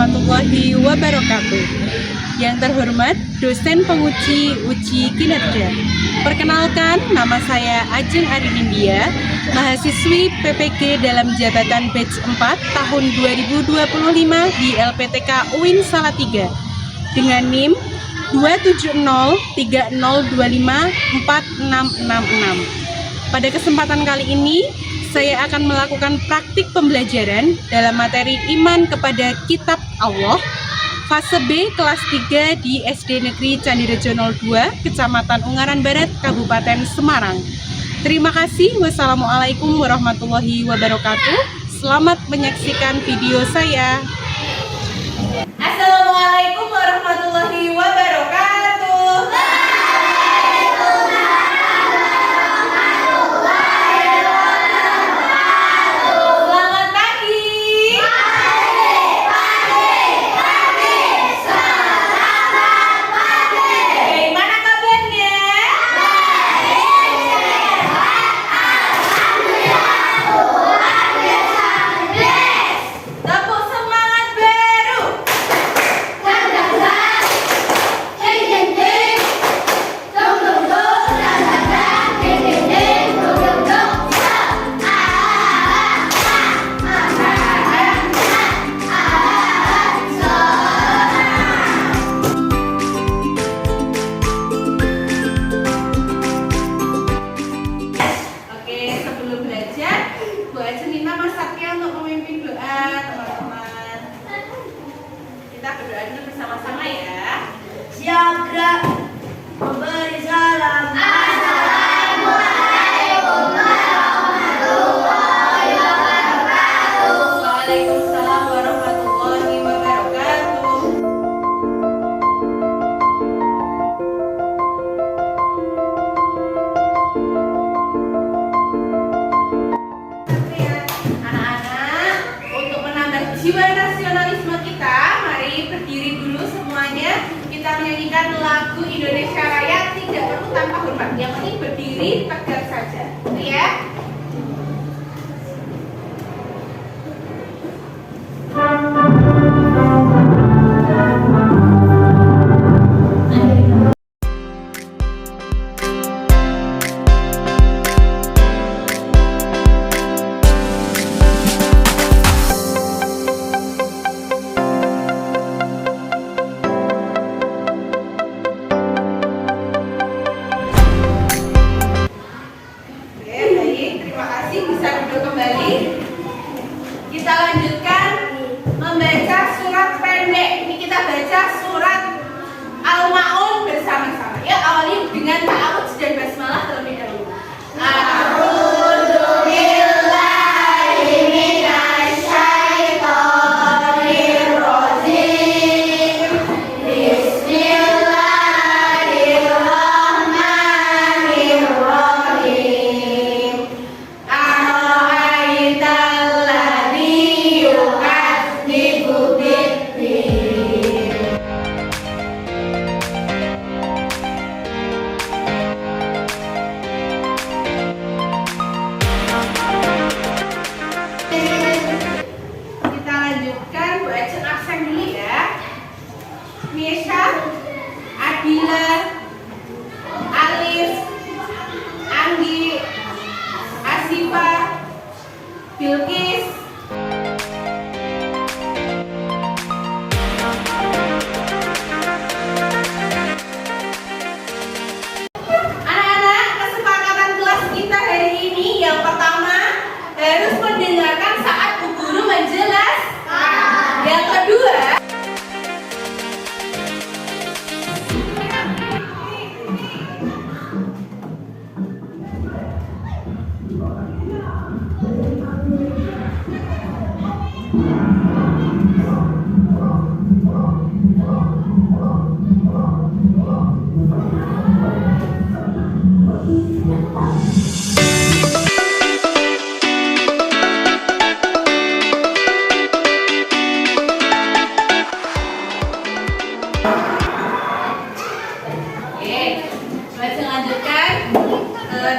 warahmatullahi wabarakatuh. Yang terhormat dosen penguji uji kinerja. Perkenalkan, nama saya Ajeng Arinindya, mahasiswi PPG dalam jabatan batch 4 tahun 2025 di LPTK UIN Salatiga dengan NIM 27030254666. Pada kesempatan kali ini, saya akan melakukan praktik pembelajaran dalam materi iman kepada Kitab Allah, fase B kelas 3 di SD Negeri Candirejo 02, Kecamatan Ungaran Barat, Kabupaten Semarang. Terima kasih. Wassalamualaikum warahmatullahi wabarakatuh. Selamat menyaksikan video saya. Assalamualaikum warahmatullahi wabarakatuh. Selamat pagi. Bagaimana kabarnya? Tepuk semangat baru. Oke, sebelum belajar, Bu Ajeng minta Mas Satya untuk memimpin doa, teman-teman. Kita berdoa dulu bersama-sama ya. Siap, gerak. Memberi salam. Assalamualaikum warahmatullahi wabarakatuh. Waalaikumsalam warahmatullahi wabarakatuh. Anak-anak, untuk menambah jiwa nasionalisme kita, mari berdiri dulu semuanya. Kita menyanyikan lagu Indonesia Raya, tidak perlu tanpa hormat. Yang penting berdiri tegak saja, ya. Oke, baik. Terima kasih. Bisa duduk kembali. Kita lanjutkan membaca surat pendek. Ini kita baca surat Al-Ma'un bersama-sama. Ya, awali dengan ta'awudz dan basmalah terlebih dahulu. A'udzu billahi minasyaitonir rajim. Bismillahirrahmanirrahim. Ara'aital ladzi yukadzibu bid-din. Kita lanjutkan, Bu Ajeng absen dulu ya. Nisha, Adila, Alif, Anggi, Asifa, Bilkis. Anak-anak, kesepakatan kelas kita hari ini yang pertama harus mendengarkan saat Bu Guru menjelaskan. Yang kedua,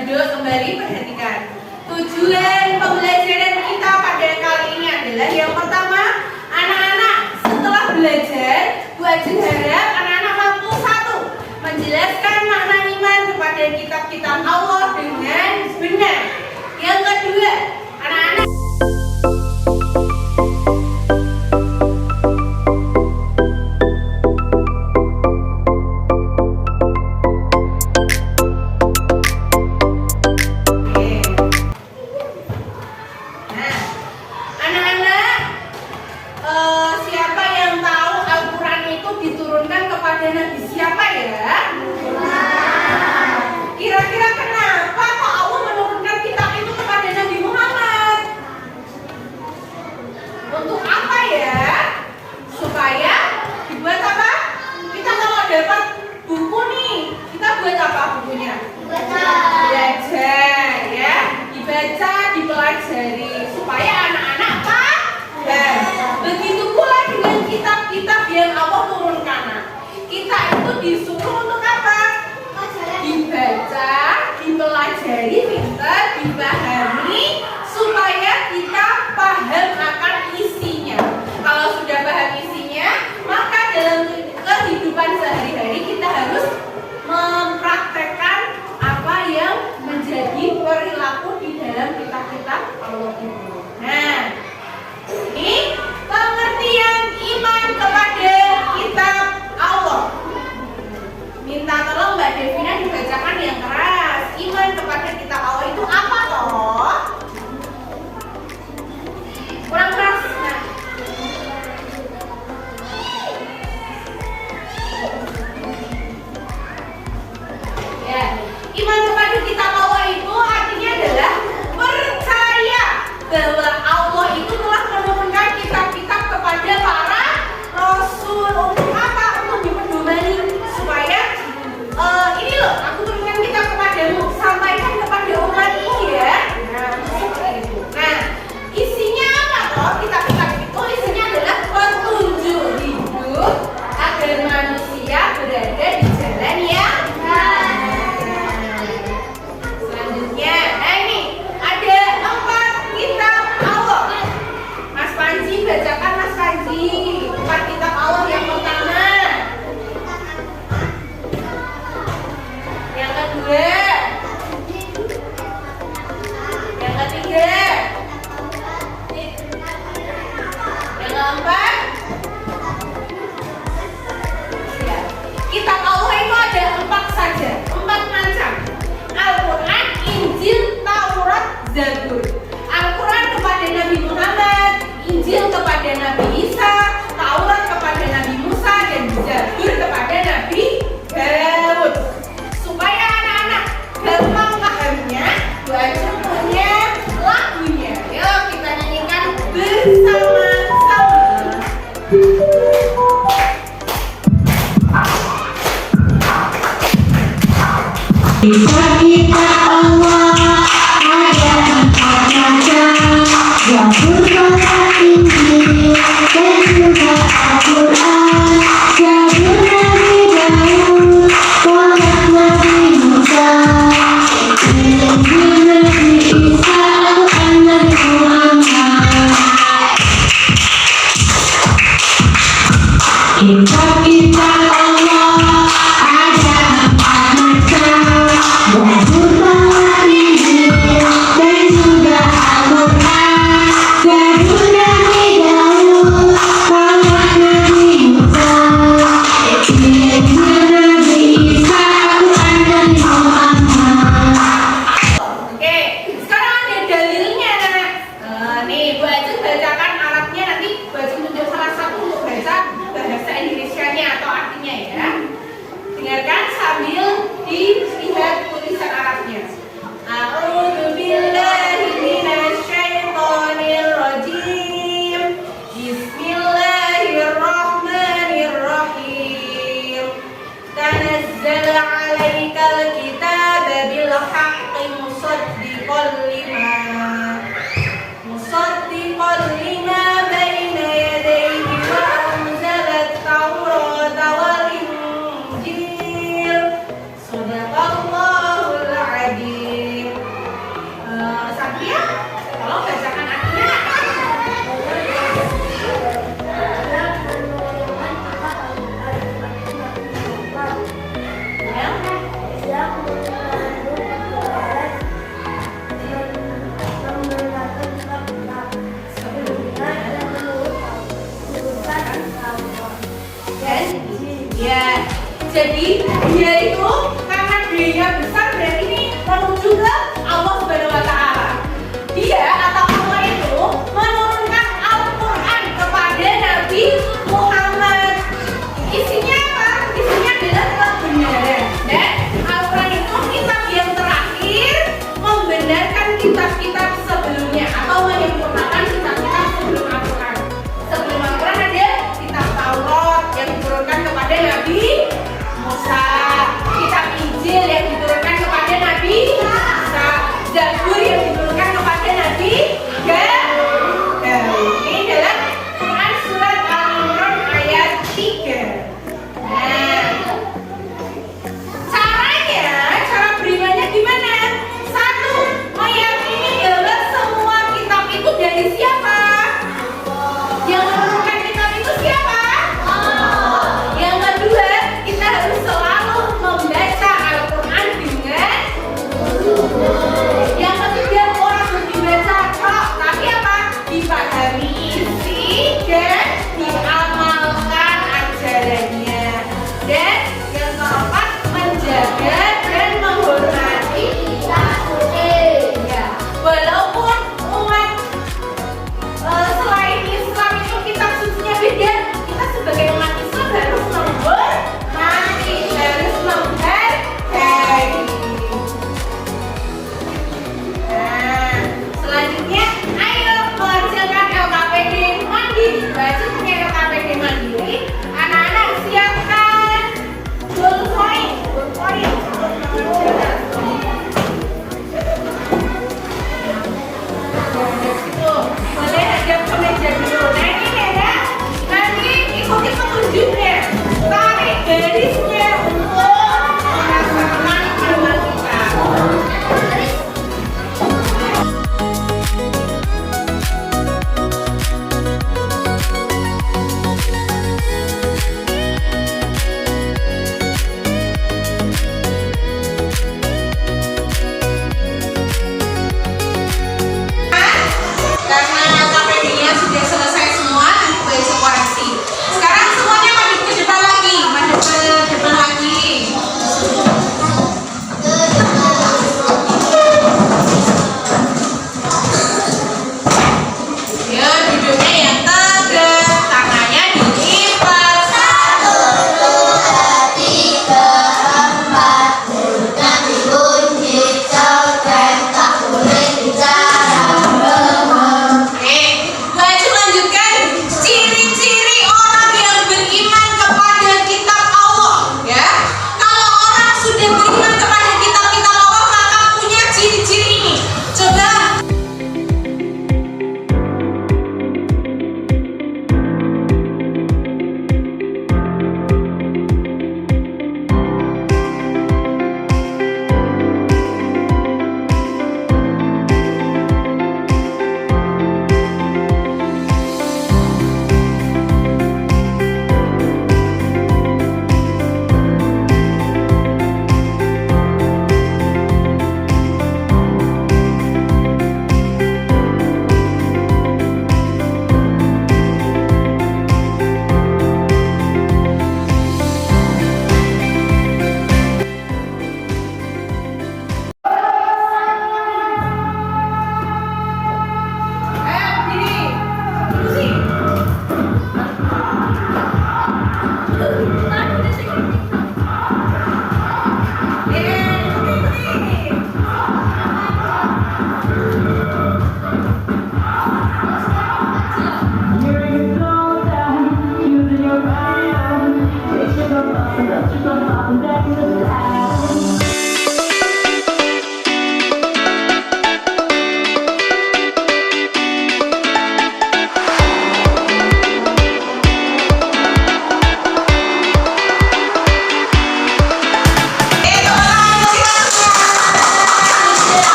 duduk kembali, perhatikan. Tujuan pembelajaran kita pada kali ini adalah yang pertama, anak-anak setelah belajar, Bu Ajeng harap anak-anak mampu satu, menjelaskan makna iman kepada kitab-kitab Allah dengan benar. Yang kedua, anak-anak siapa yang tahu Al-Quran itu diturunkan kepada Nabi siapa ya? Kira-kira kenapa kok Allah menurunkan kitab itu kepada Nabi Muhammad? Untuk apa ya? Supaya dibuat apa? Kita kalau dapat buku nih, kita buat apa bukunya? Belajar ya, dibaca, dipelajari supaya anak-anak paham. Begitu pula dengan kitab-kitab yang Allah turunkan. Kita itu disuruh untuk apa? Dibaca, dipelajari, pintar, dipahami supaya kita paham akan isinya. Kalau sudah paham isinya, maka dalam kehidupan sehari-hari kita harus mempraktekkan apa yang menjadi perilaku di dalam kitab-kitab Allah itu. Nah, ini pengertian iman kepada kitab Allah. Minta tolong Mbak Devina dibacakan yang keras. Iman kepada kitab Allah itu apa toh? Kurang keras. Nah. Ya, iman kepada kitab Allah itu artinya adalah percaya bahwa Allah itu telah menurunkan kitab-kitab kepada para rasul. Untuk apa? Untuk dipedomani supaya ini loh, aku turunkan kitab kepadamu, sampaikan kepada umatku ya. Nah, seperti itu. Nah, isinya apa toh? Kitab-kitab itu isinya adalah petunjuk hidup agar manusia berada di jalan yang selanjutnya. Nah, ini ada 4 kitab Allah. Mas Panji, bacakan Mas Panji 4 kitab Allah yang pertama. Yang kedua. Yang ketiga. Yang keempat. Ya. Kitab Allah itu ada 4 saja, 4 macam. Al-Quran, Injil, Taurat, Zabur. Al-Quran kepada Nabi Muhammad, Injil kepada Nabi Isa, Taurat kepada Nabi Musa, dan Zabur kepada Nabi Daud. Supaya anak-anak gampang pahamnya, Bu Ajeng punya lagunya. Yuk kita nyanyikan bersama-sama. Kita Allah ada 4 macam, Zabur, Taurat, Injil, dan juga Al-Quran. Zabur Nabi Daud, Taurat Nabi Musa, Injil Nabi Isa, Al-Quran Nabi Muhammad. Kitab-kitab Allah ada 4 macam, Zabur, Taurat, Injil, dan juga Al-Quran. Zabur Nabi Daud, Taurat Nabi Musa, Injil Nabi Isa, Al-Quran Nabi Muhammad. Oke, sekarang ada dalilnya. Nih, Bu Ajeng bacakan Arabnya, nanti Bu Ajeng tunjuk salah satu untuk baca bahasa Indonesianya atau artinya ya. Dengarkan sambil dilihat tulisan Arabnya. A'udzu billahi minasy syaithanir rajim. Bismillahirrahmanirrahim. Tanazzala 'alaikal kitaba bil haqqi musaddiqan lima